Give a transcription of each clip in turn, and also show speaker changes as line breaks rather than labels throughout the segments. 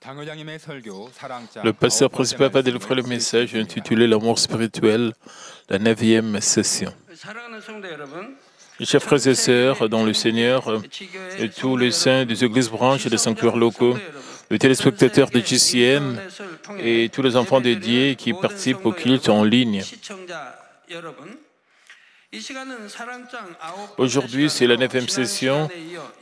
Le pasteur principal va délivrer le message intitulé L'amour spirituel, la 9e session. Chers frères et sœurs dans le Seigneur, et tous les saints des églises branches et des sanctuaires locaux, les téléspectateurs de JCN et tous les enfants dédiés qui participent au culte en ligne. Aujourd'hui, c'est la 9e session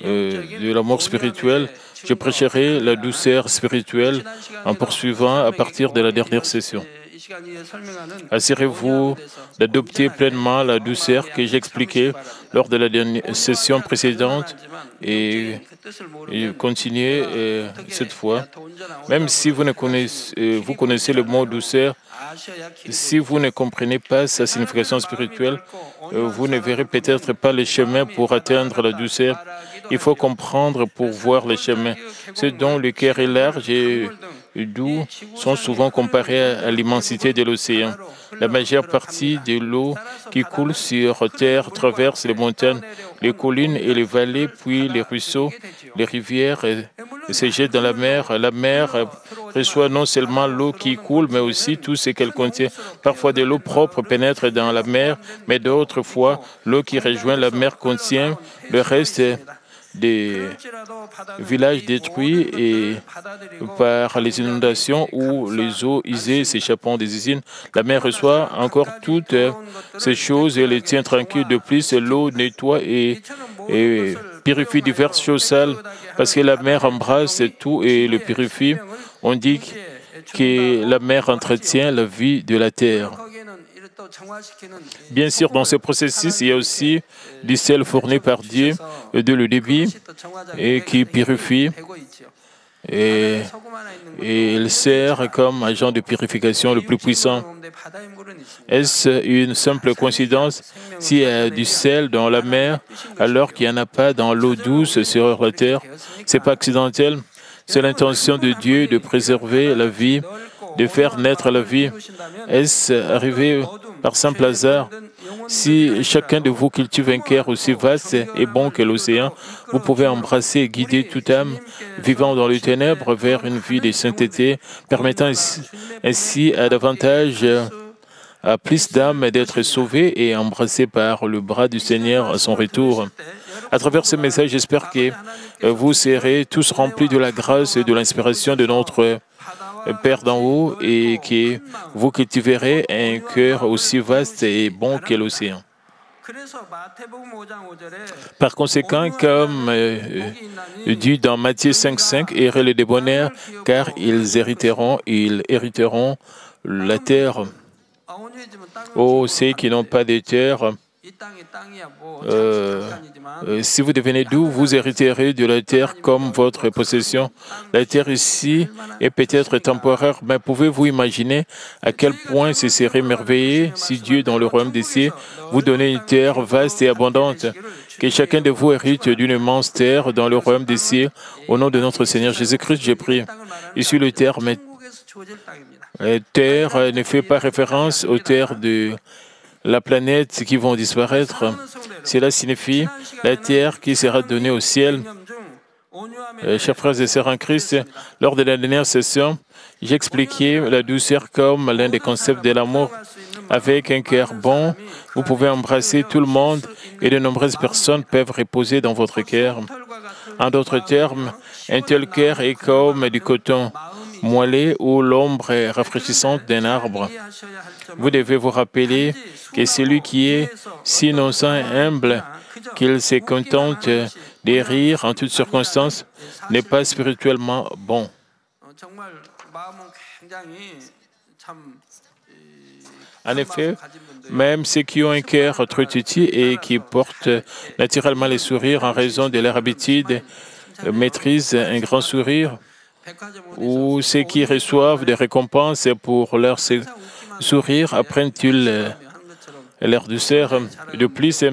de l'amour spirituel. Je prêcherai la douceur spirituelle en poursuivant à partir de la dernière session. Assurez-vous d'adopter pleinement la douceur que j'expliquais lors de la dernière session précédente et continuez cette fois. Même si vous connaissez le mot douceur, si vous ne comprenez pas sa signification spirituelle, vous ne verrez peut-être pas les chemins pour atteindre la douceur. Il faut comprendre pour voir les chemins. Ceux dont le cœur est large et doux sont souvent comparés à l'immensité de l'océan. La majeure partie de l'eau qui coule sur terre traverse les montagnes, les collines et les vallées, puis les ruisseaux, les rivières se jettent dans la mer. La mer reçoit non seulement l'eau qui coule, mais aussi tout ce qu'elle contient. Parfois, de l'eau propre pénètre dans la mer, mais d'autres fois, l'eau qui rejoint la mer contient le reste des villages détruits et par les inondations ou les eaux usées s'échappant des usines. La mer reçoit encore toutes ces choses et les tient tranquilles. De plus, l'eau nettoie et purifie diverses choses sales parce que la mer embrasse tout et le purifie. On dit que la mer entretient la vie de la terre. Bien sûr, dans ce processus, il y a aussi du sel fourni par Dieu de l'eau de vie et qui purifie et il sert comme agent de purification le plus puissant. Est-ce une simple coïncidence s'il y a du sel dans la mer alors qu'il n'y en a pas dans l'eau douce sur la terre? Ce n'est pas accidentel. C'est l'intention de Dieu de préserver la vie, de faire naître la vie. Est-ce arrivé par simple hasard? Si chacun de vous cultive un cœur aussi vaste et bon que l'océan, vous pouvez embrasser et guider toute âme vivant dans les ténèbres vers une vie de sainteté, permettant ainsi à plus d'âmes d'être sauvées et embrassées par le bras du Seigneur à son retour. À travers ce message, j'espère que vous serez tous remplis de la grâce et de l'inspiration de notre Père d'en haut et que vous cultiverez un cœur aussi vaste et bon que l'océan. Par conséquent, comme dit dans Matthieu 5,5, errez les débonnaires, car ils hériteront la terre. Oh, ceux qui n'ont pas de terre, si vous devenez doux, vous hériterez de la terre comme votre possession. La terre ici est peut-être temporaire, mais pouvez-vous imaginer à quel point ce serait merveilleux si Dieu, dans le royaume des cieux, vous donnait une terre vaste et abondante, que chacun de vous hérite d'une immense terre dans le royaume des cieux. Au nom de notre Seigneur Jésus-Christ, j'ai prié. Ici, le terme terre ne fait pas référence aux terres de la planète qui vont disparaître. Cela signifie la terre qui sera donnée au ciel. Chers frères et sœurs en Christ, lors de la dernière session, j'expliquais la douceur comme l'un des concepts de l'amour. Avec un cœur bon, vous pouvez embrasser tout le monde et de nombreuses personnes peuvent reposer dans votre cœur. En d'autres termes, un tel cœur est comme du coton moelleux ou l'ombre rafraîchissante d'un arbre. Vous devez vous rappeler que celui qui est si innocent et humble qu'il se contente de rire en toutes circonstances n'est pas spirituellement bon. En effet, même ceux qui ont un cœur trop petit et qui portent naturellement les sourires en raison de leur habitude maîtrisent un grand sourire, ou ceux qui reçoivent des récompenses pour leur sourire apprennent-ils leur douceur. De plus,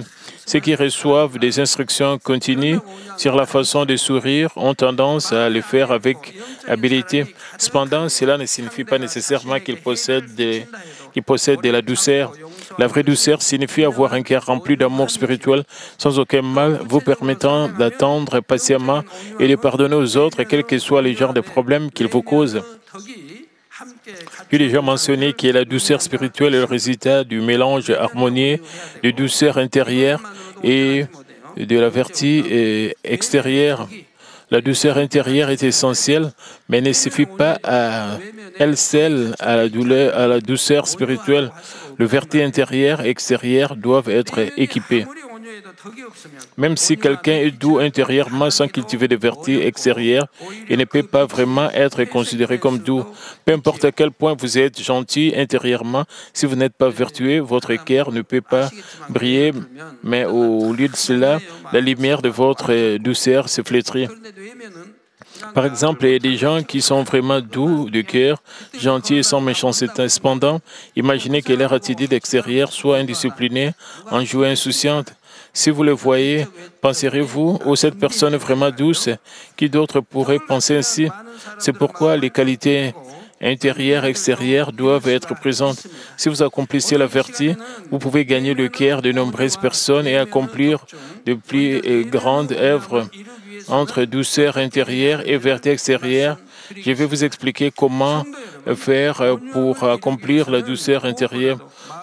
ceux qui reçoivent des instructions continues sur la façon de sourire ont tendance à le faire avec habileté. Cependant, cela ne signifie pas nécessairement qu'ils qui possède de la douceur. La vraie douceur signifie avoir un cœur rempli d'amour spirituel, sans aucun mal, vous permettant d'attendre patiemment et de pardonner aux autres, quels que soient les genres de problèmes qu'ils vous causent. J'ai déjà mentionné que la douceur spirituelle est le résultat du mélange harmonieux de douceur intérieure et de la vertu extérieure. La douceur intérieure est essentielle, mais ne suffit pas à elle seule à la douceur spirituelle. Le vertu intérieur et extérieur doivent être équipés. Même si quelqu'un est doux intérieurement sans cultiver de vertus extérieures, il ne peut pas vraiment être considéré comme doux. Peu importe à quel point vous êtes gentil intérieurement, si vous n'êtes pas vertueux, votre cœur ne peut pas briller, mais au lieu de cela, la lumière de votre douceur se flétrit. Par exemple, il y a des gens qui sont vraiment doux de cœur, gentils et sans méchanceté. Cependant, imaginez que leur attitude extérieure soit indisciplinée, enjouée, insouciante. Si vous le voyez, penserez-vous, oh, cette personne est vraiment douce, qui d'autre pourrait penser ainsi? C'est pourquoi les qualités intérieures et extérieures doivent être présentes. Si vous accomplissez la vertu, vous pouvez gagner le cœur de nombreuses personnes et accomplir de plus grandes œuvres. Entre douceur intérieure et vertu extérieure, je vais vous expliquer comment faire pour accomplir la douceur intérieure.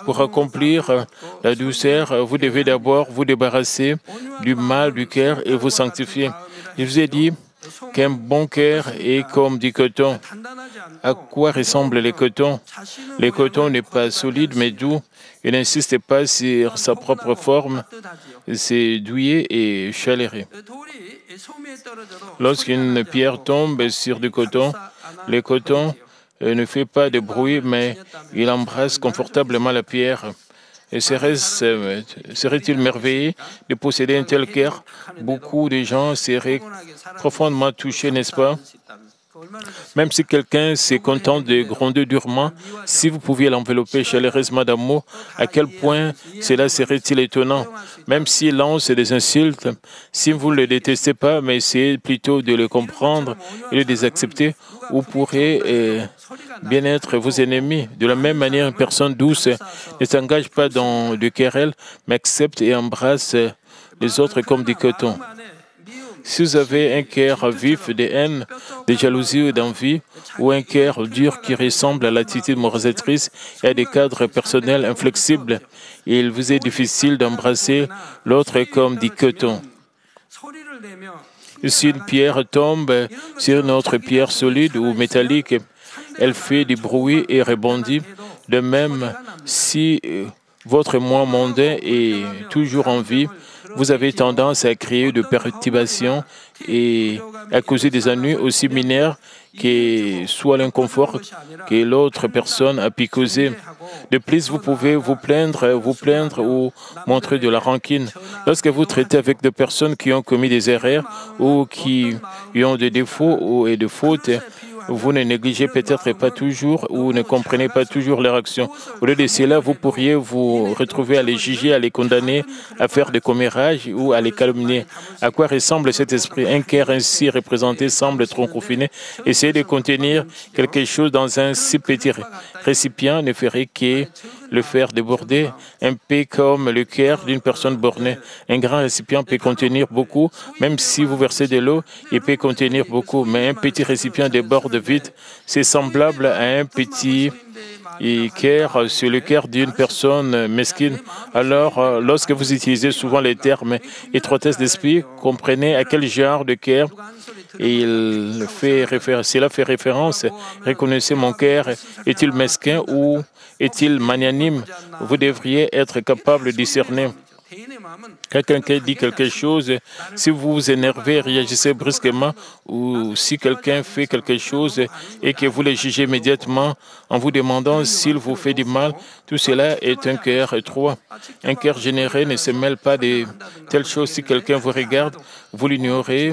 Pour accomplir la douceur, vous devez d'abord vous débarrasser du mal du cœur et vous sanctifier. Je vous ai dit qu'un bon cœur est comme du coton. À quoi ressemblent les cotons? Le coton n'est pas solide mais doux. Il n'insiste pas sur sa propre forme. C'est douillet et chaleureux. Lorsqu'une pierre tombe sur du coton, le coton ne fait pas de bruit, mais il embrasse confortablement la pierre. Et serait-il merveilleux de posséder un tel cœur? Beaucoup de gens seraient profondément touchés, n'est-ce pas? Même si quelqu'un se contente de gronder durement, si vous pouviez l'envelopper chaleureusement d'amour, à quel point cela serait-il étonnant? Même s'il lance des insultes, si vous ne le détestez pas, mais essayez plutôt de le comprendre et de les accepter, vous pourrez bien être vos ennemis. De la même manière, une personne douce ne s'engage pas dans de querelles, mais accepte et embrasse les autres comme du coton. Si vous avez un cœur vif de haine, de jalousie ou d'envie, ou un cœur dur qui ressemble à l'attitude moralisatrice et à des cadres personnels inflexibles, il vous est difficile d'embrasser l'autre comme du coton. Si une pierre tombe sur une autre pierre solide ou métallique, elle fait du bruit et rebondit. De même, si votre moi mondain est toujours en vie, vous avez tendance à créer de perturbations et à causer des ennuis aussi mineurs que soit l'inconfort que l'autre personne a pu causer. De plus, vous pouvez vous plaindre ou montrer de la rancune. Lorsque vous traitez avec des personnes qui ont commis des erreurs ou qui ont des défauts et des fautes, vous ne négligez peut-être pas toujours ou ne comprenez pas toujours leur action. Au lieu de cela, vous pourriez vous retrouver à les juger, à les condamner, à faire des commérages ou à les calomnier. À quoi ressemble cet esprit? Un cœur ainsi représenté semble trop confiné. Essayer de contenir quelque chose dans un si petit récipient ne ferait que le faire déborder, un peu comme le cœur d'une personne bornée. Un grand récipient peut contenir beaucoup, même si vous versez de l'eau, il peut contenir beaucoup, mais un petit récipient déborde vite. C'est semblable à un petit cœur sur le cœur d'une personne mesquine. Alors, lorsque vous utilisez souvent les termes étroitesse d'esprit, comprenez à quel genre de cœur cela fait référence. Reconnaissez mon cœur, est-il mesquin ou est-il magnanime? Vous devriez être capable de discerner. Quelqu'un qui dit quelque chose, si vous vous énervez, réagissez brusquement, ou si quelqu'un fait quelque chose et que vous le jugez immédiatement en vous demandant s'il vous fait du mal, tout cela est un cœur étroit. Un cœur généreux ne se mêle pas de telles choses. Si quelqu'un vous regarde, vous l'ignorez,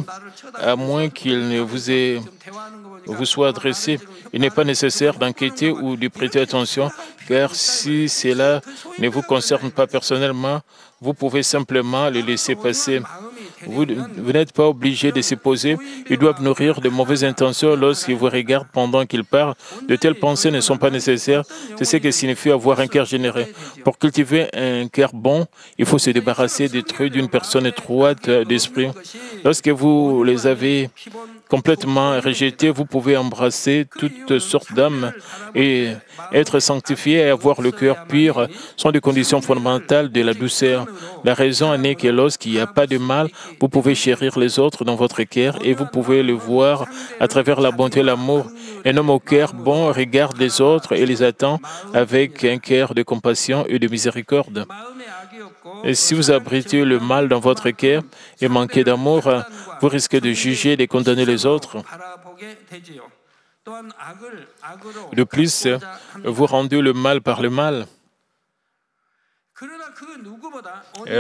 à moins qu'il ne vous soit adressé. Il n'est pas nécessaire d'enquêter ou de prêter attention, car si cela ne vous concerne pas personnellement, vous pouvez simplement le laisser passer. Vous n'êtes pas obligé de s'y poser. Ils doivent nourrir de mauvaises intentions lorsqu'ils vous regardent pendant qu'ils parlent. De telles pensées ne sont pas nécessaires. C'est ce que signifie avoir un cœur généreux. Pour cultiver un cœur bon, il faut se débarrasser des traits d'une personne étroite d'esprit. Lorsque vous les avez complètement rejetés, vous pouvez embrasser toutes sortes d'âmes et être sanctifié et avoir le cœur pur sont des conditions fondamentales de la douceur. La raison en est que lorsqu'il n'y a pas de mal, vous pouvez chérir les autres dans votre cœur et vous pouvez le voir à travers la bonté et l'amour. Un homme au cœur bon regarde les autres et les attend avec un cœur de compassion et de miséricorde. Et si vous abritez le mal dans votre cœur et manquez d'amour, vous risquez de juger et de condamner les autres. De plus, vous rendez le mal par le mal.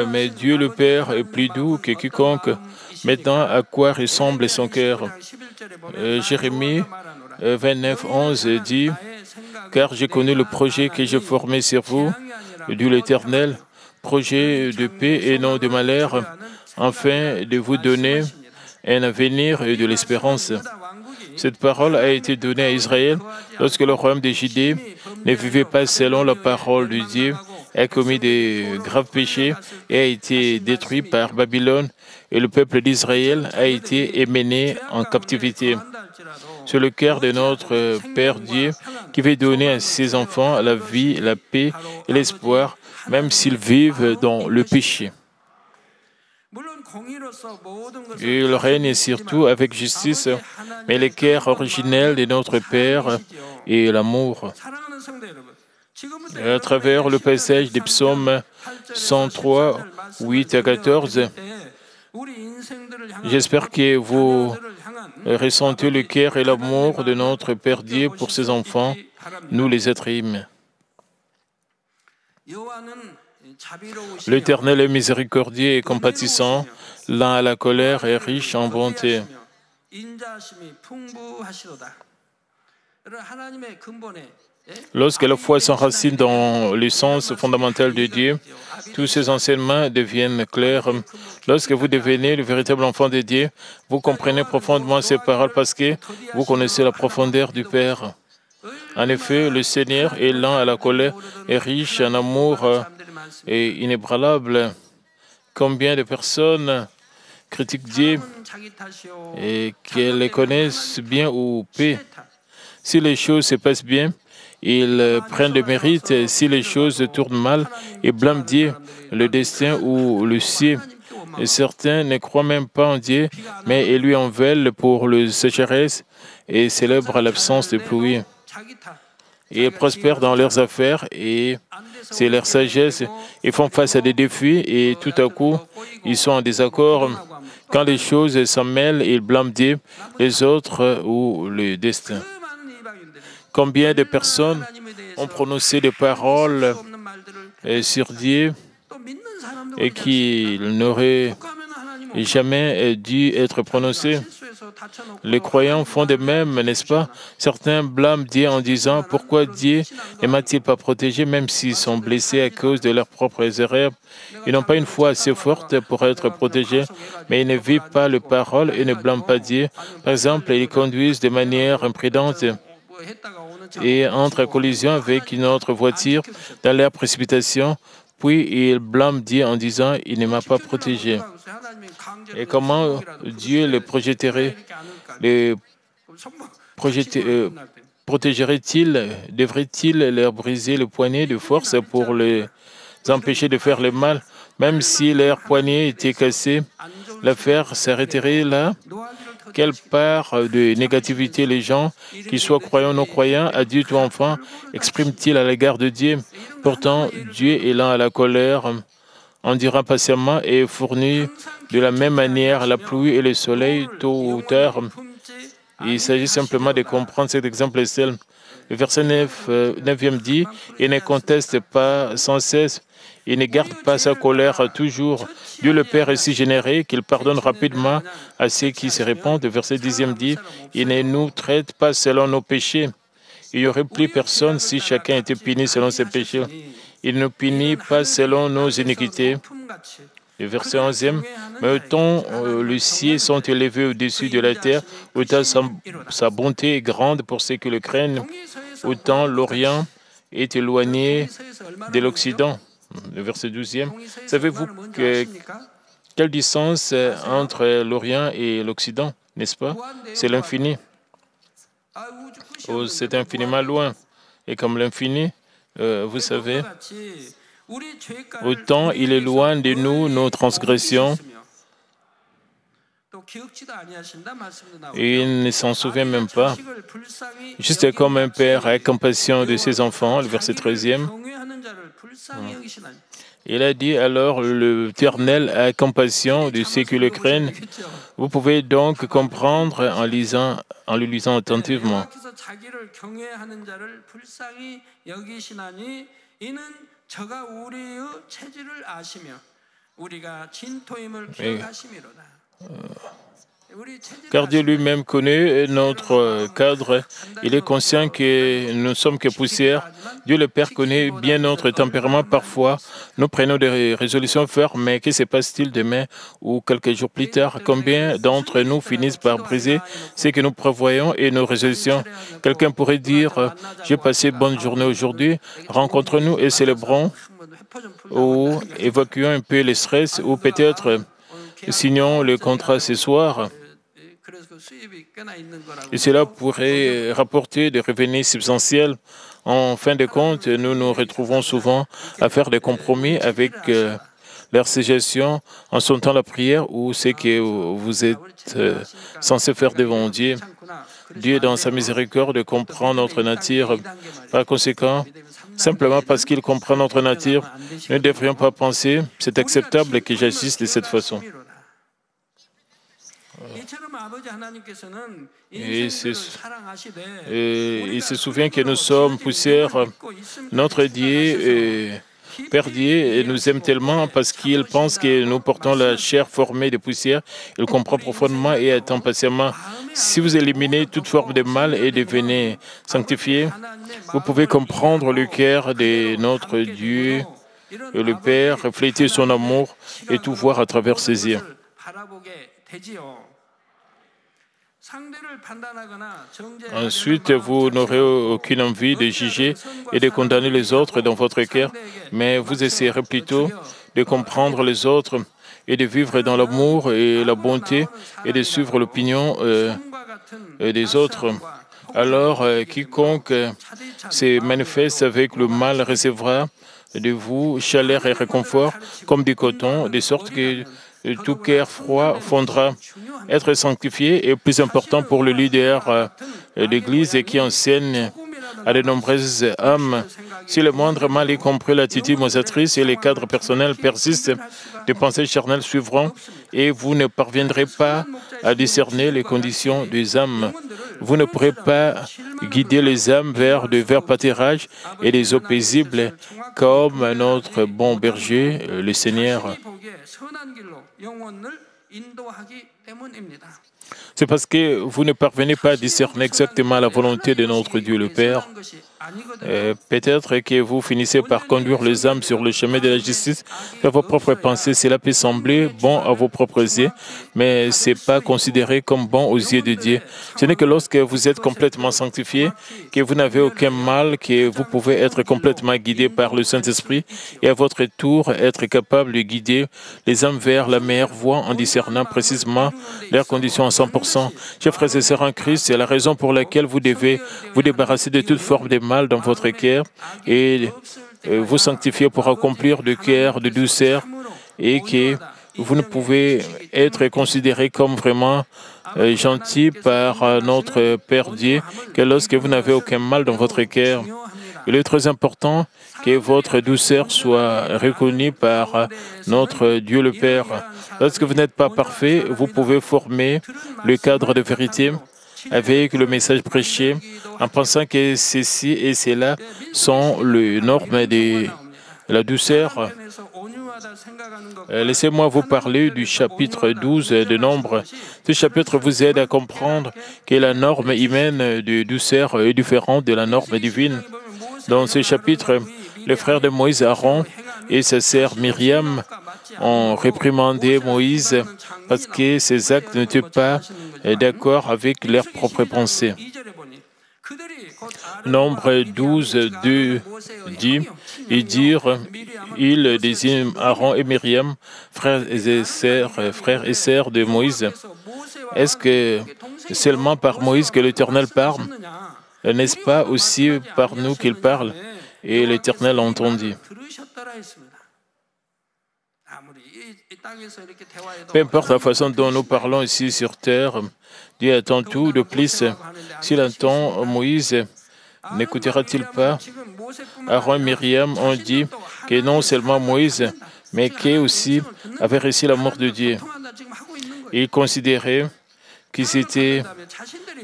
Mais Dieu le Père est plus doux que quiconque. Maintenant, à quoi ressemble son cœur? Jérémie 29, 11 dit « Car j'ai connu le projet que j'ai formé sur vous, dit l'Éternel, projet de paix et non de malheur, afin de vous donner un avenir et de l'espérance. » Cette parole a été donnée à Israël lorsque le royaume de Judée ne vivait pas selon la parole de Dieu, a commis de graves péchés et a été détruit par Babylone, et le peuple d'Israël a été émené en captivité. C'est le cœur de notre Père Dieu qui veut donner à ses enfants la vie, la paix et l'espoir, même s'ils vivent dans le péché. Il règne surtout avec justice, mais le cœur originel de notre Père est l'amour. À travers le passage des psaumes 103, 8 à 14, j'espère que vous ressentez le cœur et l'amour de notre Père Dieu pour ses enfants, nous les êtres humains. L'Éternel est miséricordieux et compatissant, lent à la colère et riche en bonté. Lorsque la foi s'enracine dans le sens fondamental de Dieu, tous ces enseignements deviennent clairs. Lorsque vous devenez le véritable enfant de Dieu, vous comprenez profondément ces paroles parce que vous connaissez la profondeur du Père. En effet, le Seigneur est lent à la colère et riche en amour et inébranlable. Combien de personnes critiquent Dieu et qu'elles les connaissent bien ou peu? Si les choses se passent bien, ils prennent le mérite. Si les choses tournent mal, ils blâment Dieu, le destin ou le ciel. Et certains ne croient même pas en Dieu, mais ils lui en veulent pour le sécheresse et célèbrent l'absence de pluie. Ils prospèrent dans leurs affaires et c'est leur sagesse. Ils font face à des défis et tout à coup, ils sont en désaccord. Quand les choses s'en mêlent, ils blâment Dieu, les autres ou le destin. Combien de personnes ont prononcé des paroles sur Dieu et qui n'auraient jamais dû être prononcées? Les croyants font de même, n'est-ce pas? Certains blâment Dieu en disant « Pourquoi Dieu ne m'a-t-il pas protégé même s'ils sont blessés à cause de leurs propres erreurs ?» Ils n'ont pas une foi assez forte pour être protégés, mais ils ne vivent pas les paroles et ne blâment pas Dieu. Par exemple, ils conduisent de manière imprudente et entrent en collision avec une autre voiture dans leur précipitation, puis ils blâment Dieu en disant « Il ne m'a pas protégé ». Et comment Dieu les protégerait-il? Devrait-il leur briser le poignet de force pour les empêcher de faire le mal? Même si leur poignet était cassé, l'affaire s'arrêterait là? Quelle part de négativité les gens, qu'ils soient croyants ou non croyants, adultes ou enfants, expriment-ils à l'égard de Dieu? Pourtant, Dieu est lent à la colère, endurant patiemment et fournit de la même manière la pluie et le soleil tôt ou tard. Il s'agit simplement de comprendre cet exemple seul. Le verset 9e dit « Il ne conteste pas sans cesse, il ne garde pas sa colère toujours. Dieu le Père est si généreux qu'il pardonne rapidement à ceux qui se répandent. » Le verset 10e dit « Il ne nous traite pas selon nos péchés. » Il n'y aurait plus personne si chacun était puni selon ses péchés. Il ne punit pas selon nos iniquités. Le verset 11e, mais autant les cieux sont élevés au-dessus de la terre, autant sa bonté est grande pour ceux qui le craignent, autant l'Orient est éloigné de l'Occident. Le verset 12e, savez-vous quelle distance entre l'Orient et l'Occident, n'est-ce pas? C'est l'infini. Oh, c'est infiniment loin. Et comme l'infini, vous savez, autant il est loin de nous, nos transgressions, et il ne s'en souvient même pas. Juste comme un père a compassion de ses enfants, le verset 13e. Il a dit alors, l'Éternel a compassion de ceux qui le craignent. Vous pouvez donc comprendre en le lisant attentivement. Car Dieu lui-même connaît notre cadre. Il est conscient que nous ne sommes que poussière. Dieu le Père connaît bien notre tempérament. Parfois, nous prenons des résolutions fermes, mais que se passe-t-il demain ou quelques jours plus tard? Combien d'entre nous finissent par briser ce que nous prévoyons et nos résolutions? Quelqu'un pourrait dire, j'ai passé une bonne journée aujourd'hui, rencontre-nous et célébrons, ou évacuons un peu le stress, ou peut-être signons le contrat ce soir. Et cela pourrait rapporter des revenus substantiels. En fin de compte, nous nous retrouvons souvent à faire des compromis avec leur suggestion en sautant la prière ou ce que vous êtes censé faire devant Dieu. Dieu, dans sa miséricorde, comprend notre nature. Par conséquent, simplement parce qu'il comprend notre nature, nous ne devrions pas penser « c'est acceptable que j'agisse de cette façon ». Et il se souvient que nous sommes poussière. Notre Dieu, Père Dieu, nous aime tellement parce qu'il pense que nous portons la chair formée de poussière. Il comprend profondément et attend patiemment. Si vous éliminez toute forme de mal et devenez sanctifiés, vous pouvez comprendre le cœur de notre Dieu, le Père, refléter son amour et tout voir à travers ses yeux. Ensuite, vous n'aurez aucune envie de juger et de condamner les autres dans votre cœur, mais vous essayerez plutôt de comprendre les autres et de vivre dans l'amour et la bonté et de suivre l'opinion des autres. Alors, quiconque se manifeste avec le mal recevra de vous chaleur et réconfort comme du coton, de sorte que tout cœur froid fondra. Être sanctifié est plus important pour le leader d'Église qui enseigne à de nombreuses âmes. Si le moindre mal, y compris l'attitude mosatrice et les cadres personnels persistent, des pensées charnelles suivront et vous ne parviendrez pas à discerner les conditions des âmes. Vous ne pourrez pas guider les âmes vers de verts pâturages et des eaux paisibles comme notre bon berger, le Seigneur. C'est parce que vous ne parvenez pas à discerner exactement la volonté de notre Dieu le Père. Peut-être que vous finissez par conduire les âmes sur le chemin de la justice par vos propres pensées. Cela peut sembler bon à vos propres yeux, mais ce n'est pas considéré comme bon aux yeux de Dieu. Ce n'est que lorsque vous êtes complètement sanctifié, que vous n'avez aucun mal, que vous pouvez être complètement guidé par le Saint-Esprit et à votre tour être capable de guider les âmes vers la meilleure voie en discernant précisément leurs conditions à 100%. Chers frères et sœurs en Christ, c'est la raison pour laquelle vous devez vous débarrasser de toute forme de mal dans votre cœur et vous sanctifier pour accomplir de cœur de douceur et que vous ne pouvez être considéré comme vraiment gentil par notre Père Dieu que lorsque vous n'avez aucun mal dans votre cœur. Il est très important que votre douceur soit reconnue par notre Dieu le Père. Lorsque vous n'êtes pas parfait, vous pouvez former le cadre de vérité avec le message prêché en pensant que ceci et cela sont les normes de la douceur. Laissez-moi vous parler du chapitre 12 de Nombre. Ce chapitre vous aide à comprendre que la norme humaine de douceur est différente de la norme divine. Dans ce chapitre, les frères de Moïse, Aaron et sa sœur Myriam ont réprimandé Moïse parce que ses actes n'étaient pas d'accord avec leurs propres pensées. Nombre 12, 2 dit, et dire, il désigne Aaron et Myriam, frères et sœurs de Moïse. Est-ce que seulement par Moïse que l'Éternel parle? N'est-ce pas aussi par nous qu'il parle? Et l'Éternel entendit. Peu importe la façon dont nous parlons ici sur terre, Dieu attend tout de plus. S'il attend Moïse, n'écoutera-t-il pas? Aaron et Myriam ont dit que non seulement Moïse, mais qu'eux aussi avaient reçu l'amour de Dieu. Ils considéraient qu'ils étaient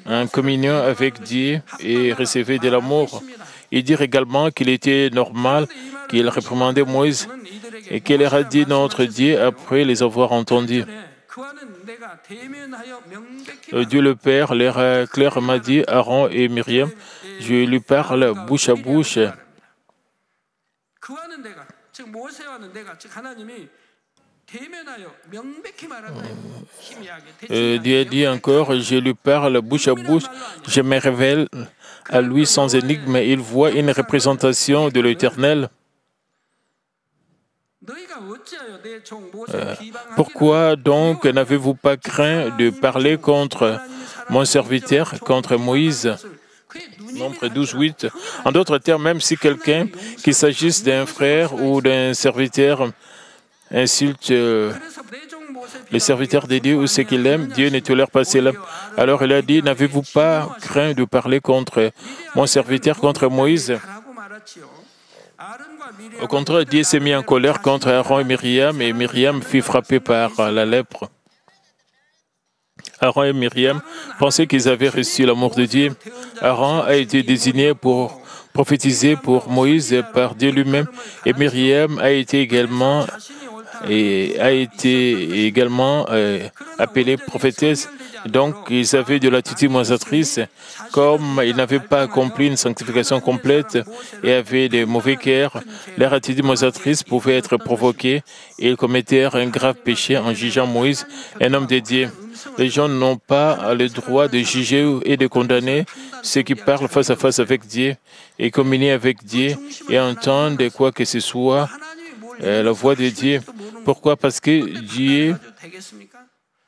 en communion avec Dieu et recevaient de l'amour. Ils dirent également qu'il était normal qu'ils réprimandaient Moïse et qu'il leur a dit notre Dieu après les avoir entendus. Dieu le Père leur a clairement dit, Aaron et Myriam, je lui parle bouche à bouche. Dieu a dit encore, je lui parle bouche à bouche, je me révèle à lui sans énigme, il voit une représentation de l'Éternel. Pourquoi donc n'avez-vous pas craint de parler contre mon serviteur, contre Moïse? Nombre 12, 8. En d'autres termes, même si quelqu'un, qu'il s'agisse d'un frère ou d'un serviteur, insulte les serviteurs de Dieu ou ceux qu'il aime, Dieu ne tolère pas cela. Alors il a dit, n'avez-vous pas craint de parler contre mon serviteur, contre Moïse? Au contraire, Dieu s'est mis en colère contre Aaron et Myriam fut frappé par la lèpre. Aaron et Myriam pensaient qu'ils avaient reçu l'amour de Dieu. Aaron a été désigné pour prophétiser pour Moïse par Dieu lui-même et Myriam a été également appelée prophétesse. Donc, ils avaient de l'attitude moisatrice, comme ils n'avaient pas accompli une sanctification complète et avaient de mauvais cœurs. Leur attitude moisatrice pouvait être provoquée et ils commettèrent un grave péché en jugeant Moïse, un homme de Dieu. Les gens n'ont pas le droit de juger et de condamner ceux qui parlent face à face avec Dieu et communient avec Dieu et entendent quoi que ce soit la voix de Dieu. Pourquoi? Parce que Dieu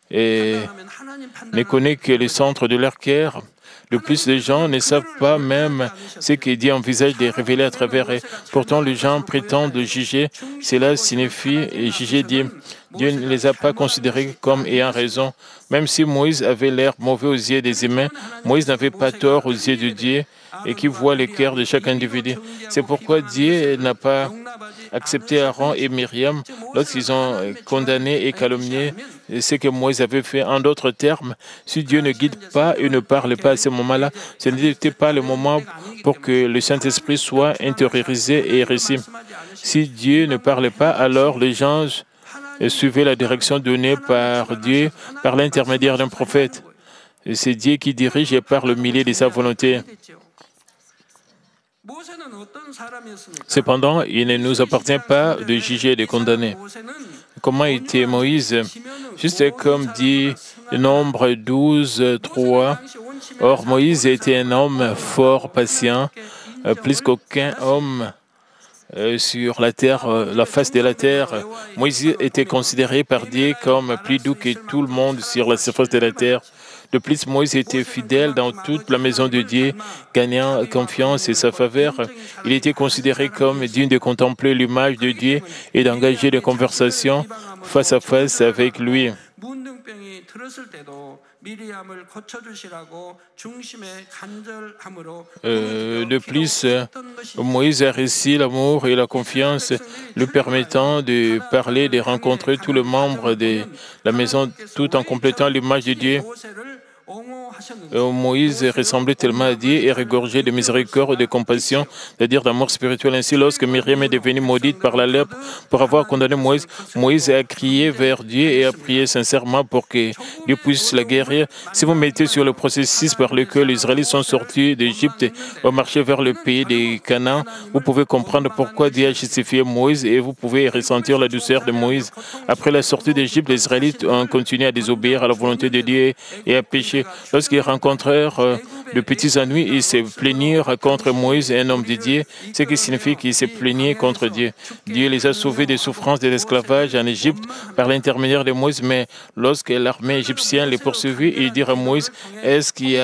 ne connaît que le centre de leur cœur. De plus, les gens ne savent pas même ce que Dieu envisage de révéler à travers eux. Pourtant, les gens prétendent juger. Cela signifie juger Dieu. Dieu ne les a pas considérés comme ayant raison. Même si Moïse avait l'air mauvais aux yeux des humains, Moïse n'avait pas tort aux yeux de Dieu et qui voit le cœur de chaque individu. C'est pourquoi Dieu n'a pas accepté Aaron et Myriam lorsqu'ils ont condamné et calomnié ce que Moïse avait fait. En d'autres termes, si Dieu ne guide pas et ne parle pas à ce moment-là, ce n'était pas le moment pour que le Saint-Esprit soit intériorisé et reçu. Si Dieu ne parlait pas, alors les gens suivaient la direction donnée par Dieu par l'intermédiaire d'un prophète. C'est Dieu qui dirige et parle au milieu de sa volonté. Cependant, il ne nous appartient pas de juger et de condamner. Comment était Moïse? Juste comme dit Nombre 12, 3. Or, Moïse était un homme fort patient, plus qu'aucun homme sur la terre, la face de la terre. Moïse était considéré par Dieu comme plus doux que tout le monde sur la surface de la terre. De plus, Moïse était fidèle dans toute la maison de Dieu, gagnant confiance et sa faveur. Il était considéré comme digne de contempler l'image de Dieu et d'engager des conversations face à face avec lui. De plus, Moïse a reçu l'amour et la confiance, lui permettant de parler, de rencontrer tous les membres de la maison tout en complétant l'image de Dieu. Moïse ressemblait tellement à Dieu et regorgeait de miséricorde et de compassion, c'est-à-dire d'amour spirituel. Ainsi, lorsque Myriam est devenue maudite par la lèpre pour avoir condamné Moïse, Moïse a crié vers Dieu et a prié sincèrement pour que Dieu puisse la guérir. Si vous mettez sur le processus par lequel les Israélites sont sortis d'Égypte et ont marché vers le pays des Canaan, vous pouvez comprendre pourquoi Dieu a justifié Moïse et vous pouvez ressentir la douceur de Moïse. Après la sortie d'Égypte, les Israélites ont continué à désobéir à la volonté de Dieu et à pécher. Lorsqu'ils rencontrèrent de petits ennuis, ils se plaignirent contre Moïse, un homme de Dieu, ce qui signifie qu'ils se plaignaient contre Dieu. Dieu les a sauvés des souffrances de l'esclavage en Égypte par l'intermédiaire de Moïse, mais lorsque l'armée égyptienne les poursuivit, ils dirent à Moïse, est-ce qu'il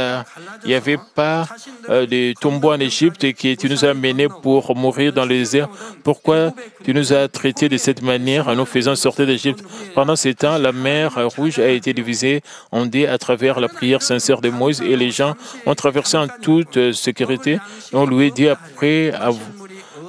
n'y avait pas de tombeaux en Égypte et que tu nous as menés pour mourir dans le désert? Pourquoi tu nous as traités de cette manière en nous faisant sortir d'Égypte? Pendant ce temps, la mer Rouge a été divisée en deux à travers la prière sincère de Moïse et les gens ont traversé en toute sécurité et on lui dit après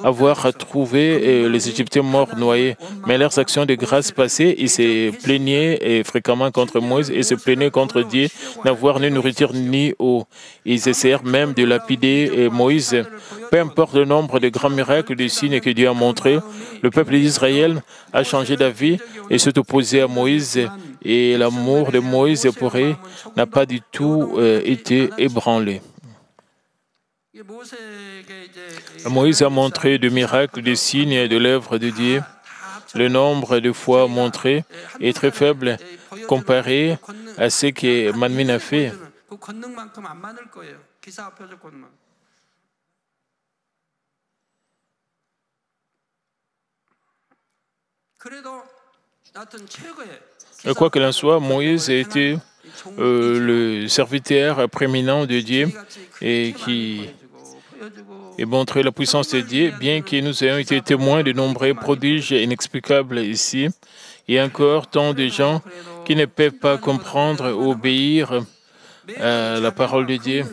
avoir trouvé les Égyptiens morts noyés. Mais leurs actions de grâce passées, ils se plaignaient fréquemment contre Moïse et se plaignaient contre Dieu n'avoir ni nourriture ni eau. Ils essayèrent même de lapider Moïse. Peu importe le nombre de grands miracles, de signes que Dieu a montrés, le peuple d'Israël a changé d'avis et s'est opposé à Moïse. Et l'amour de Moïse pour eux n'a pas du tout été ébranlé. Moïse a montré des miracles, des signes et de l'œuvre de Dieu. Le nombre de fois montré est très faible comparé à ce que Manmin a fait. Quoi qu'il en soit, Moïse a été le serviteur prééminent de Dieu et qui a montré la puissance de Dieu, bien que nous ayons été témoins de nombreux prodiges inexplicables ici. Il y a encore tant de gens qui ne peuvent pas comprendre ou obéir à la parole de Dieu.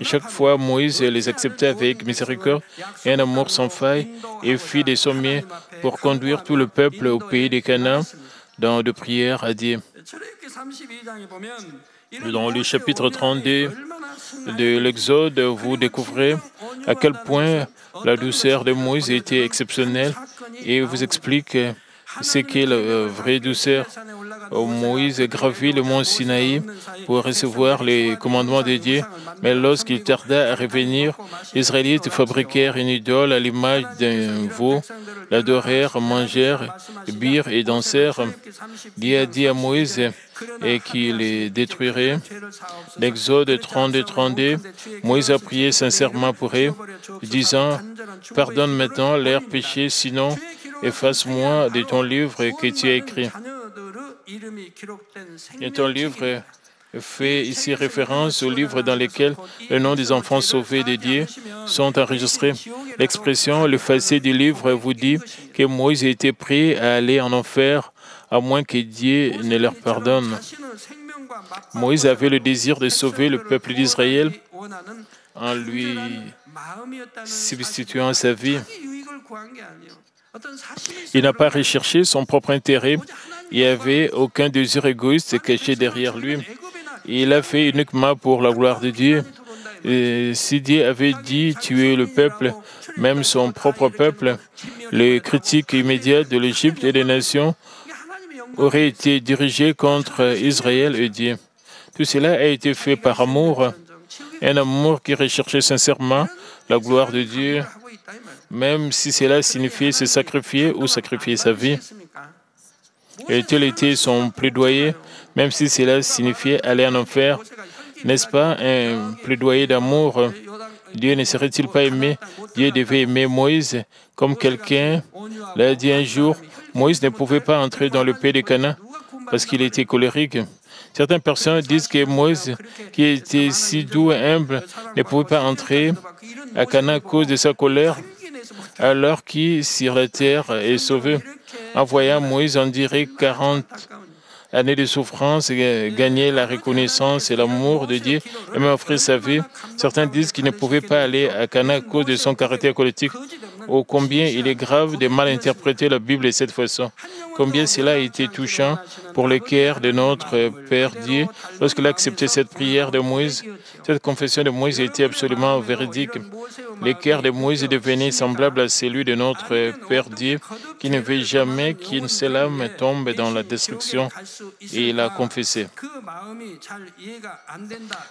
Et chaque fois, Moïse les acceptait avec miséricorde et un amour sans faille et fit de son mieux pour conduire tout le peuple au pays des Canaan dans de prières à Dieu. Dans le chapitre 32 de l'Exode, vous découvrez à quel point la douceur de Moïse était exceptionnelle et vous explique ce qu'est la vraie douceur. Moïse gravit le mont Sinaï pour recevoir les commandements de Dieu, mais lorsqu'il tarda à revenir, les Israélites fabriquèrent une idole à l'image d'un veau, l'adorèrent, mangèrent, birent et dansèrent. Dieu a dit à Moïse et qu'il les détruirait. L'Exode 32, Moïse a prié sincèrement pour eux, disant « Pardonne maintenant leurs péchés, sinon efface-moi de ton livre que tu as écrit. » Et ton livre fait ici référence au livre dans lequel le nom des enfants sauvés de Dieu sont enregistrés. L'expression « l'effacer du livre » vous dit que Moïse a été prêt à aller en enfer à moins que Dieu ne leur pardonne. Moïse avait le désir de sauver le peuple d'Israël en lui substituant sa vie. Il n'a pas recherché son propre intérêt. Il n'y avait aucun désir égoïste caché derrière lui. Il l'a fait uniquement pour la gloire de Dieu. Et si Dieu avait dit tuer le peuple, même son propre peuple, les critiques immédiates de l'Égypte et des nations auraient été dirigées contre Israël et Dieu. Tout cela a été fait par amour, un amour qui recherchait sincèrement la gloire de Dieu, même si cela signifiait se sacrifier ou sacrifier sa vie. Et tel était son plaidoyer, même si cela signifiait aller en enfer. N'est-ce pas un plaidoyer d'amour? Dieu ne serait-il pas aimé? Dieu devait aimer Moïse comme quelqu'un l'a dit un jour. Moïse ne pouvait pas entrer dans le pays de Canaan parce qu'il était colérique. Certaines personnes disent que Moïse, qui était si doux et humble, ne pouvait pas entrer à Canaan à cause de sa colère, alors qui sur la terre est sauvé. En voyant Moïse, on dirait 40 années de souffrance, gagner la reconnaissance et l'amour de Dieu et même offrir sa vie. Certains disent qu'il ne pouvait pas aller à Canaan à cause de son caractère politique. Oh, combien il est grave de mal interpréter la Bible de cette façon. Combien cela a été touchant pour le cœur de notre Père Dieu lorsqu'il a accepté cette prière de Moïse. Cette confession de Moïse était absolument véridique. Le cœur de Moïse est devenu semblable à celui de notre Père Dieu qui ne veut jamais qu'une seule âme tombe dans la destruction, et il a confessé.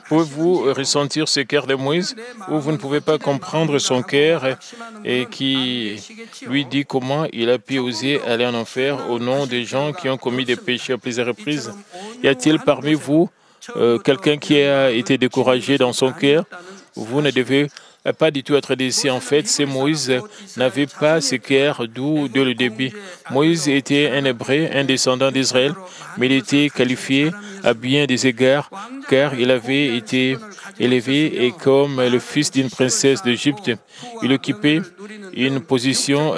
Pouvez-vous ressentir ce cœur de Moïse ou vous ne pouvez pas comprendre son cœur et qui lui dit comment il a pu oser aller en enfer au nom des gens qui ont commis des péchés à plusieurs reprises? Y a-t-il parmi vous quelqu'un qui a été découragé dans son cœur? Vous ne devez pas du tout être déçu. En fait, c'est Moïse n'avait pas ce cœur doux dès le début. Moïse était un Hébreu, un descendant d'Israël, mais il était qualifié à bien des égards, car il avait été élevé et comme le fils d'une princesse d'Égypte. Il occupait une position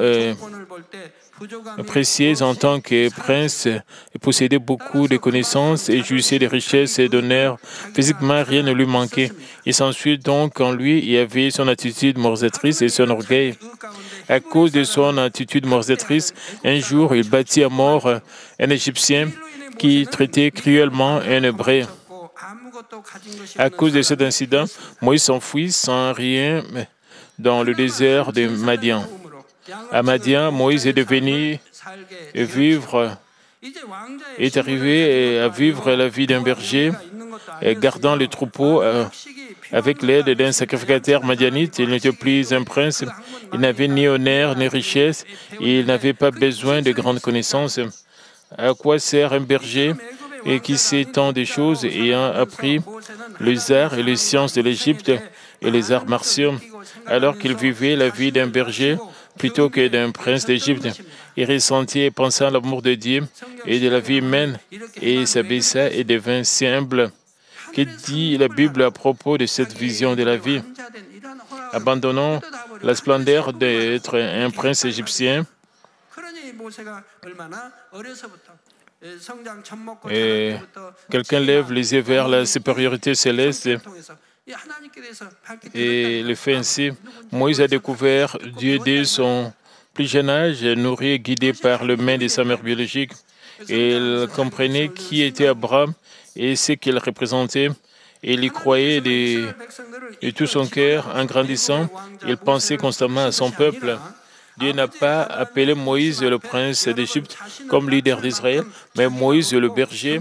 précieuse en tant que prince, il possédait beaucoup de connaissances et jouissait de richesses et d'honneur. Physiquement, rien ne lui manquait. Il s'ensuit donc en lui, il y avait son attitude moralisatrice et son orgueil. À cause de son attitude moralisatrice, un jour, il battit à mort un Égyptien qui traitait cruellement un Hébreu. À cause de cet incident, Moïse s'enfuit sans rien dans le désert de Madian. À Madian, Moïse est arrivé à vivre la vie d'un berger, gardant les troupeaux avec l'aide d'un sacrificateur madianite. Il n'était plus un prince, il n'avait ni honneur ni richesse, et il n'avait pas besoin de grandes connaissances. À quoi sert un berger et qui sait tant de choses ayant appris les arts et les sciences de l'Égypte et les arts martiaux, alors qu'il vivait la vie d'un berger plutôt que d'un prince d'Égypte? Il ressentit et pensait à l'amour de Dieu et de la vie humaine, et s'abaissa et devint si humble. Que dit la Bible à propos de cette vision de la vie? Abandonnons la splendeur d'être un prince égyptien et quelqu'un lève les yeux vers la supériorité céleste et le fait ainsi. Moïse a découvert Dieu dès son plus jeune âge, nourri et guidé par le main de sa mère biologique. Et il comprenait qui était Abraham et ce qu'il représentait. Et il y croyait de tout son cœur. En grandissant, il pensait constamment à son peuple. Dieu n'a pas appelé Moïse le prince d'Égypte comme leader d'Israël, mais Moïse le berger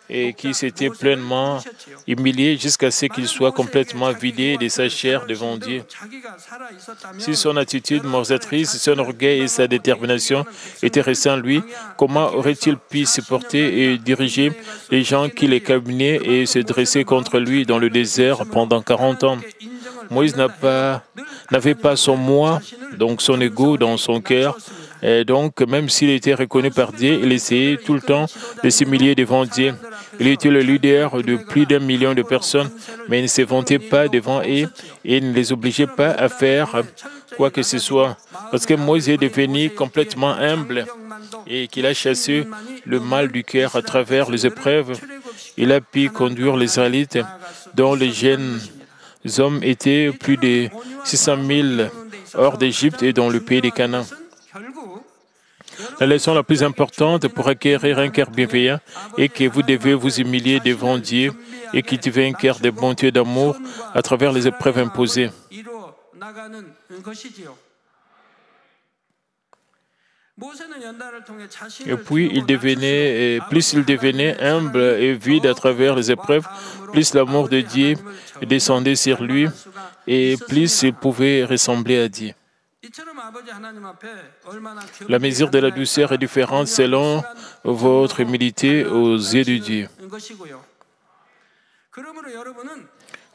et qui s'était pleinement humilié jusqu'à ce qu'il soit complètement vidé de sa chair devant Dieu. Si son attitude moralisatrice, son orgueil et sa détermination étaient restés en lui, comment aurait-il pu supporter et diriger les gens qui les calomniaient et se dressaient contre lui dans le désert pendant 40 ans? Moïse n'avait pas son moi, donc son ego dans son cœur. Et donc, même s'il était reconnu par Dieu, il essayait tout le temps de s'humilier devant Dieu. Il était le leader de plus d'1 million de personnes, mais il ne se vantait pas devant eux et ne les obligeait pas à faire quoi que ce soit. Parce que Moïse est devenu complètement humble et qu'il a chassé le mal du cœur à travers les épreuves, il a pu conduire les Israélites, dont les jeunes hommes étaient plus de 600 000 hors d'Égypte et dans le pays des Canaan. La leçon la plus importante pour acquérir un cœur bienveillant est que vous devez vous humilier devant Dieu et cultiver un cœur de bonté et d'amour à travers les épreuves imposées. Et puis, plus il devenait humble et vide à travers les épreuves, plus l'amour de Dieu descendait sur lui et plus il pouvait ressembler à Dieu. La mesure de la douceur est différente selon votre humilité aux yeux de Dieu.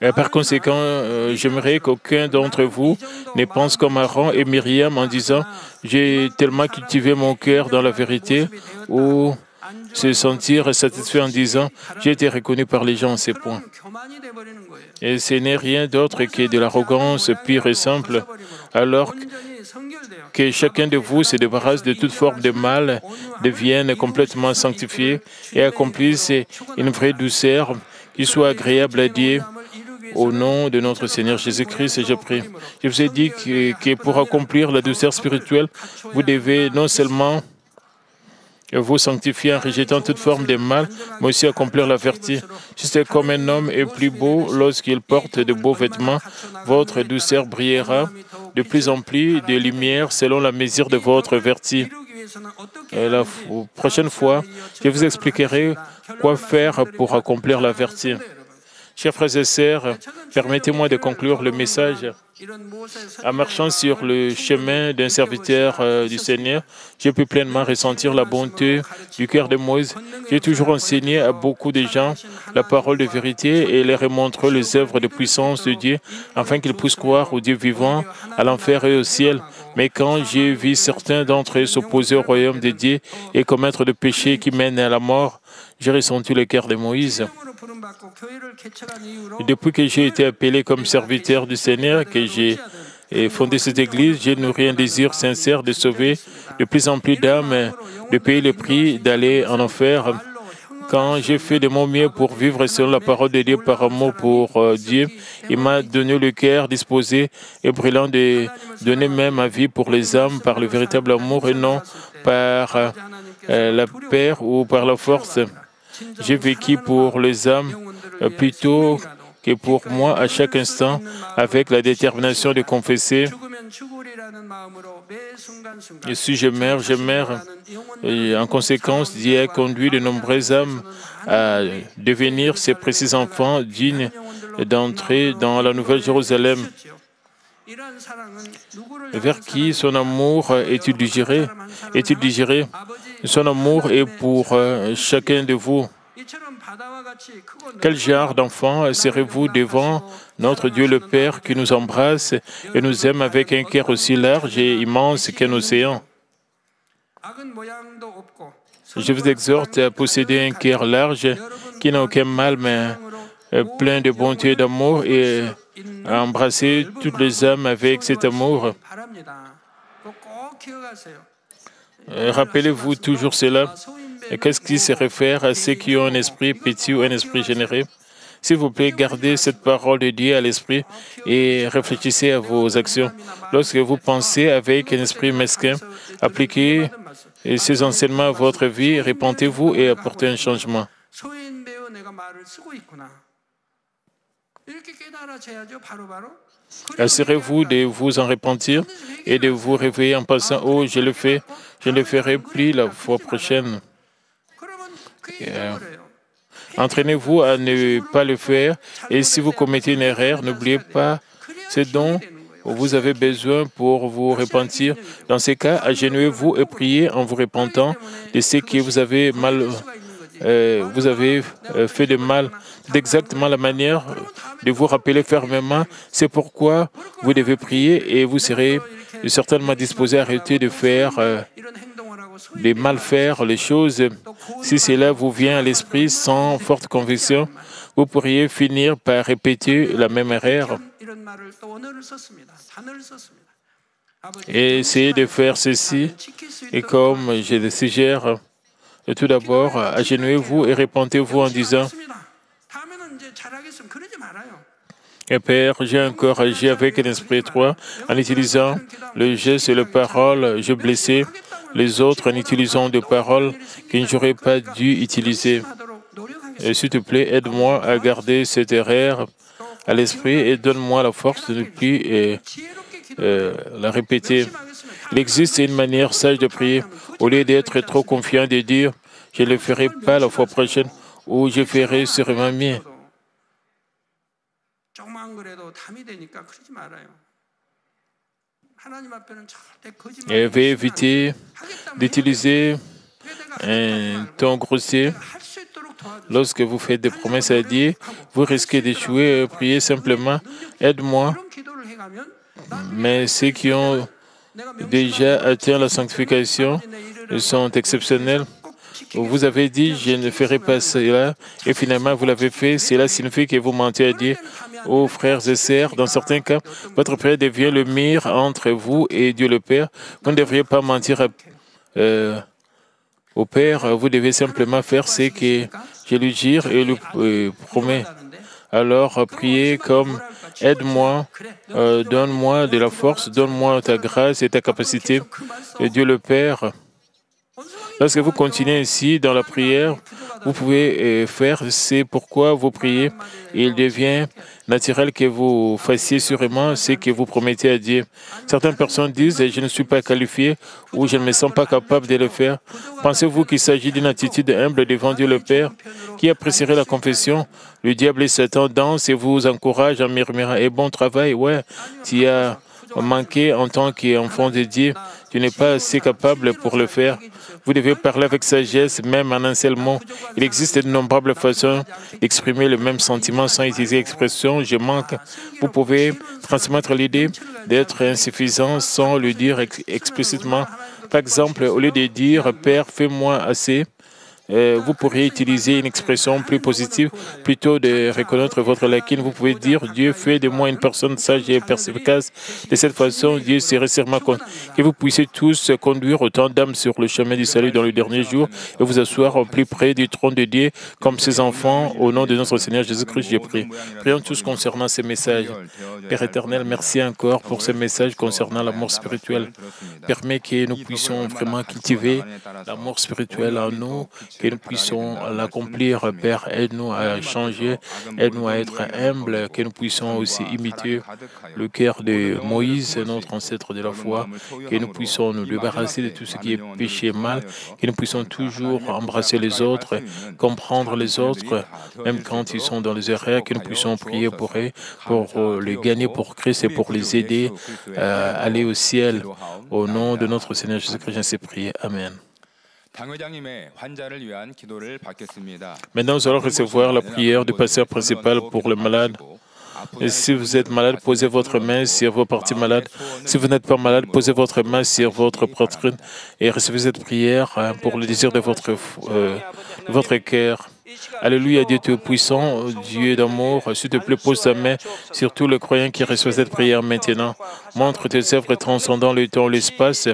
Et par conséquent, j'aimerais qu'aucun d'entre vous ne pense comme Aaron et Myriam en disant « J'ai tellement cultivé mon cœur dans la vérité » ou se sentir satisfait en disant « J'ai été reconnu par les gens, c'est point ». Et ce n'est rien d'autre que de l'arrogance pure et simple, alors que chacun de vous se débarrasse de toute forme de mal, devienne complètement sanctifié et accomplisse une vraie douceur qui soit agréable à Dieu, Au nom de notre Seigneur Jésus-Christ, je prie. Je vous ai dit que pour accomplir la douceur spirituelle, vous devez non seulement vous sanctifier en rejetant toute forme de mal, mais aussi accomplir la vertu. Juste comme un homme est plus beau lorsqu'il porte de beaux vêtements, votre douceur brillera de plus en plus de lumière selon la mesure de votre vertu. Et la prochaine fois, je vous expliquerai quoi faire pour accomplir la vertu. Chers frères et sœurs, permettez-moi de conclure le message. En marchant sur le chemin d'un serviteur du Seigneur, j'ai pu pleinement ressentir la bonté du cœur de Moïse. J'ai toujours enseigné à beaucoup de gens la parole de vérité et leur montré les œuvres de puissance de Dieu afin qu'ils puissent croire au Dieu vivant, à l'enfer et au ciel. Mais quand j'ai vu certains d'entre eux s'opposer au royaume de Dieu et commettre des péchés qui mènent à la mort, j'ai ressenti le cœur de Moïse. Et depuis que j'ai été appelé comme serviteur du Seigneur, que j'ai fondé cette église, j'ai nourri un désir sincère de sauver de plus en plus d'âmes, de payer le prix d'aller en enfer. Quand j'ai fait de mon mieux pour vivre selon la parole de Dieu par amour pour Dieu, il m'a donné le cœur disposé et brûlant de donner même ma vie pour les âmes par le véritable amour et non par la peur ou par la force. J'ai vécu pour les âmes plutôt que pour moi à chaque instant, avec la détermination de confesser. Et si je meurs, je meurs. Et en conséquence, Dieu a conduit de nombreuses âmes à devenir ses précieux enfants dignes d'entrer dans la Nouvelle Jérusalem, vers qui son amour est-il digéré? Son amour est pour chacun de vous. Quel genre d'enfant serez-vous devant notre Dieu le Père qui nous embrasse et nous aime avec un cœur aussi large et immense qu'un océan? Je vous exhorte à posséder un cœur large qui n'a aucun mal, mais plein de bonté et d'amour, et à embrasser toutes les âmes avec cet amour. Rappelez-vous toujours cela. Qu'est-ce qui se réfère à ceux qui ont un esprit petit ou un esprit généreux? S'il vous plaît, gardez cette parole de Dieu à l'esprit et réfléchissez à vos actions. Lorsque vous pensez avec un esprit mesquin, appliquez ces enseignements à votre vie, répentez-vous et apportez un changement. Assurez-vous de vous en repentir et de vous réveiller en pensant « Oh, je le fais, je ne le ferai plus la fois prochaine ». Entraînez-vous à ne pas le faire, et si vous commettez une erreur, n'oubliez pas ce dont vous avez besoin pour vous repentir. Dans ces cas, agenouillez-vous et priez en vous repentant de ce que vous avez fait de mal. C'est exactement la manière de vous rappeler fermement. C'est pourquoi vous devez prier et vous serez certainement disposé à arrêter de faire de mal faire les choses. Si cela vous vient à l'esprit sans forte conviction, vous pourriez finir par répéter la même erreur. Et essayez de faire ceci, et comme je le suggère, tout d'abord, agenouillez-vous et repentez-vous en disant « Père, j'ai encore agi avec un esprit étroit en utilisant le geste et la parole, j'ai blessé les autres en utilisant des paroles que je n'aurais pas dû utiliser. S'il te plaît, aide-moi à garder cette erreur à l'esprit et donne-moi la force de ne plus la répéter. » Il existe une manière sage de prier. Au lieu d'être trop confiant de dire « je ne le ferai pas la fois prochaine » ou « je ferai sûrement mieux ». Et veuillez éviter d'utiliser un ton grossier. Lorsque vous faites des promesses à Dieu, vous risquez d'échouer et prier simplement « aide-moi ». Mais ceux qui ont déjà atteint la sanctification sont exceptionnels. Vous avez dit « je ne ferai pas cela » et finalement vous l'avez fait. Cela signifie que vous mentez à Dieu. Aux frères et sœurs, dans certains cas, votre prière devient le mur entre vous et Dieu le Père. Vous ne devriez pas mentir au Père. Vous devez simplement faire ce que je lui dis et lui promets. Alors priez comme aide-moi, donne-moi de la force, donne-moi ta grâce et ta capacité. Et Dieu le Père, lorsque vous continuez ainsi dans la prière, vous pouvez faire, c'est pourquoi vous priez. Et il devient naturel que vous fassiez sûrement ce que vous promettez à Dieu. Certaines personnes disent, je ne suis pas qualifié ou je ne me sens pas capable de le faire. Pensez-vous qu'il s'agit d'une attitude humble devant Dieu le Père qui apprécierait la confession? Le diable et Satan dansent et vous encouragent en murmurant, et bon travail, ouais, tu as manqué en tant qu'enfant de Dieu. Tu n'es pas assez capable pour le faire. Vous devez parler avec sagesse, même en un seul mot. Il existe d'innombrables façons d'exprimer le même sentiment sans utiliser l'expression « je manque ». Vous pouvez transmettre l'idée d'être insuffisant sans le dire explicitement. Par exemple, au lieu de dire « Père, fais-moi assez », vous pourriez utiliser une expression plus positive. Plutôt de reconnaître votre lacune, vous pouvez dire « Dieu fait de moi une personne sage et perspicace ». De cette façon, Dieu serait sûrement content que vous puissiez tous conduire autant d'âmes sur le chemin du salut dans le dernier jour et vous asseoir au plus près du trône de Dieu comme ses enfants. Au nom de notre Seigneur Jésus-Christ, j'ai prié. Prions tous concernant ces messages. Père éternel, merci encore pour ce message concernant l'amour spirituel. Permets que nous puissions vraiment cultiver l'amour spirituel en nous, que nous puissions l'accomplir. Père, aide-nous à changer, aide-nous à être humbles, que nous puissions aussi imiter le cœur de Moïse, notre ancêtre de la foi, que nous puissions nous débarrasser de tout ce qui est péché mal, que nous puissions toujours embrasser les autres, comprendre les autres, même quand ils sont dans les erreurs, que nous puissions prier pour eux, pour les gagner pour Christ et pour les aider à aller au ciel. Au nom de notre Seigneur Jésus-Christ, j'en sais prier. Amen. Maintenant, nous allons recevoir la prière du pasteur principal pour le malade. Et si vous êtes malade, posez votre main sur vos parties malades. Si vous n'êtes pas malade, posez votre main sur votre poitrine et recevez cette prière pour le désir de votre cœur. Alléluia, Dieu Tout-Puissant, Dieu d'amour, s'il te plaît, pose ta main sur tous les croyants qui reçoivent cette prière maintenant. Montre tes œuvres transcendant le temps et l'espace,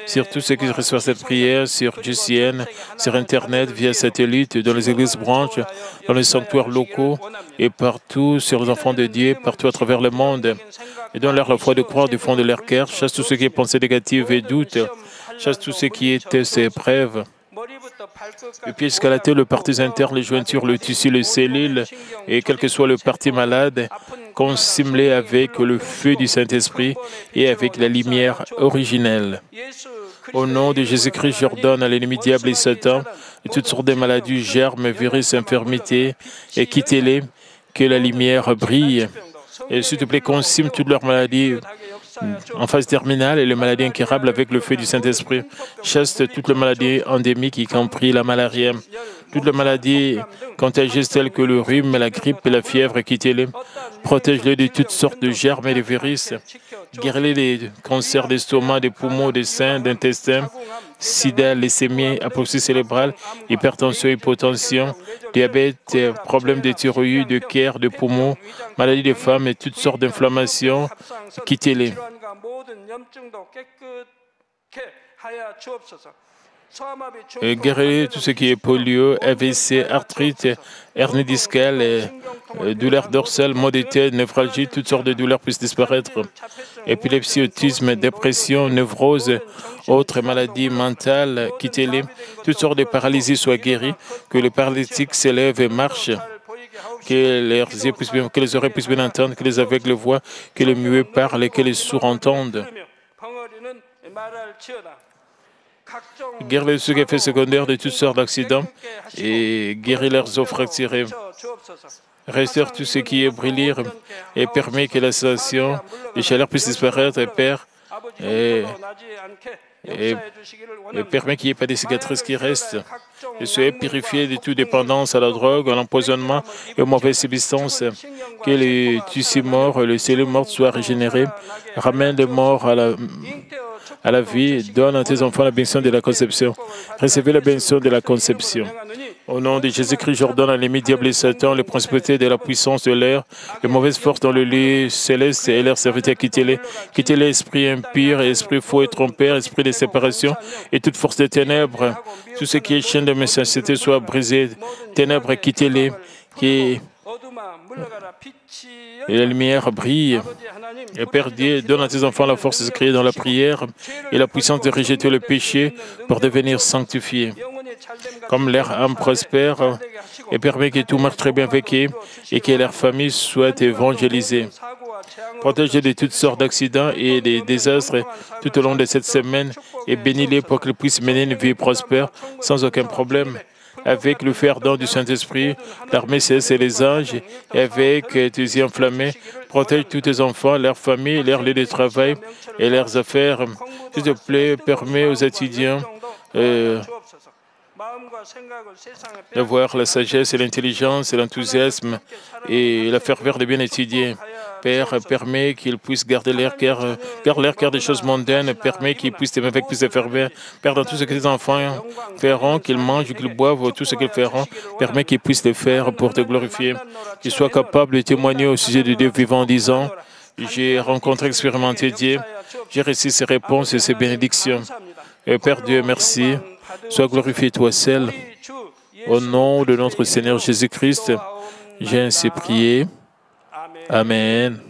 sur tous ceux qui reçoivent cette prière, sur GCN, sur Internet, via satellite, dans les églises branches, dans les sanctuaires locaux et partout sur les enfants de Dieu, partout à travers le monde. Et donne-leur la foi de croire du fond de leur cœur, chasse tout ce qui est pensée négative et doute, chasse tout ce qui est test et épreuve. Le pied jusqu'à la tête, le partie interne, les jointures, le tissu, les cellules, et quel que soit le parti malade, consume-les avec le feu du Saint-Esprit et avec la lumière originelle. Au nom de Jésus-Christ, j'ordonne à l'ennemi diable et Satan, et toutes sortes de maladies, germes, virus, infirmités, et quittez-les, que la lumière brille. Et s'il te plaît, consume toutes leurs maladies en phase terminale et les maladies incurables avec le feu du Saint-Esprit. Chasse toutes les maladies endémiques, y compris la malaria. Toutes les maladies contagieuses telles que le rhume, la grippe et la fièvre, quittez-les. Protège-les de toutes sortes de germes et de virus. Guéris-les des cancers d'estomac, des poumons, des seins, d'intestin, sida, leucémie, apoplexie cérébrale, hypertension, hypotension, diabète, problèmes de thyroïde, de cœur, de poumons, maladies des femmes et toutes sortes d'inflammations. Quittez-les. Guérir tout ce qui est polio, AVC, arthrite, hernie discale, douleurs dorsales, maux de tête, névralgie, toutes sortes de douleurs puissent disparaître. Épilepsie, autisme, dépression, névrose, autres maladies mentales, quittez-les. Toutes sortes de paralysies soient guéries, que les paralytiques s'élèvent et marchent, que les oreilles puissent bien entendre, que les aveugles voient, que les muets parlent et que les sourds entendent. Guérir les effets secondaires de toutes sortes d'accidents et guérir leurs os fracturés. Restaure tout ce qui est brûlé et permet que la sensation de chaleur puisse disparaître, Père, et permet qu'il n'y ait pas de cicatrices qui restent. Et soyez purifiés de toute dépendance à la drogue, à l'empoisonnement et aux mauvaises substances. Que les tissus morts, les cellules mortes soient régénérées. Ramène les morts à la vie. Donne à tes enfants la bénédiction de la conception. Recevez la bénédiction de la conception. Au nom de Jésus-Christ, j'ordonne à l'ennemi, diable et Satan, les principautés de la puissance de l'air, les mauvaises forces dans le lit céleste et leurs serviteurs, quittez-les. Quittez-les, esprit impur, esprit faux et trompeur, esprit de séparation et toute force des ténèbres. Tout ce qui est chaîne de méchanceté soit brisé. Ténèbres, quittez-les. et la lumière brille. Et Père Dieu, donne à tes enfants la force de se créer dans la prière et la puissance de rejeter le péché pour devenir sanctifiés. Comme leur âme prospère, et permet que tout marche très bien avec eux et que leur famille soit évangélisée. Protège-les de toutes sortes d'accidents et des désastres tout au long de cette semaine et bénis-les pour qu'ils puissent mener une vie prospère sans aucun problème. Avec le fer d'or du Saint-Esprit, l'armée céleste et les anges, et avec tes yeux enflammés, protège tous tes enfants, leurs familles, leurs lieux de travail et leurs affaires. S'il te plaît, permets aux étudiants d'avoir la sagesse et l'intelligence et l'enthousiasme et la ferveur de bien étudier. Père, permet qu'ils puissent garder leur cœur des choses mondaines, permet qu'ils puissent t'aimer avec plus de ferveur. Père, dans tout ce que tes enfants feront, qu'ils mangent ou qu'ils boivent, tout ce qu'ils feront, permet qu'ils puissent le faire pour te glorifier. Qu'ils soient capables de témoigner au sujet de Dieu vivant en disant, j'ai rencontré, expérimenté Dieu, j'ai reçu ses réponses et ses bénédictions. Et Père Dieu, merci. Sois glorifié toi seul. Au nom de notre Seigneur Jésus-Christ, j'ai ainsi prié. Amen.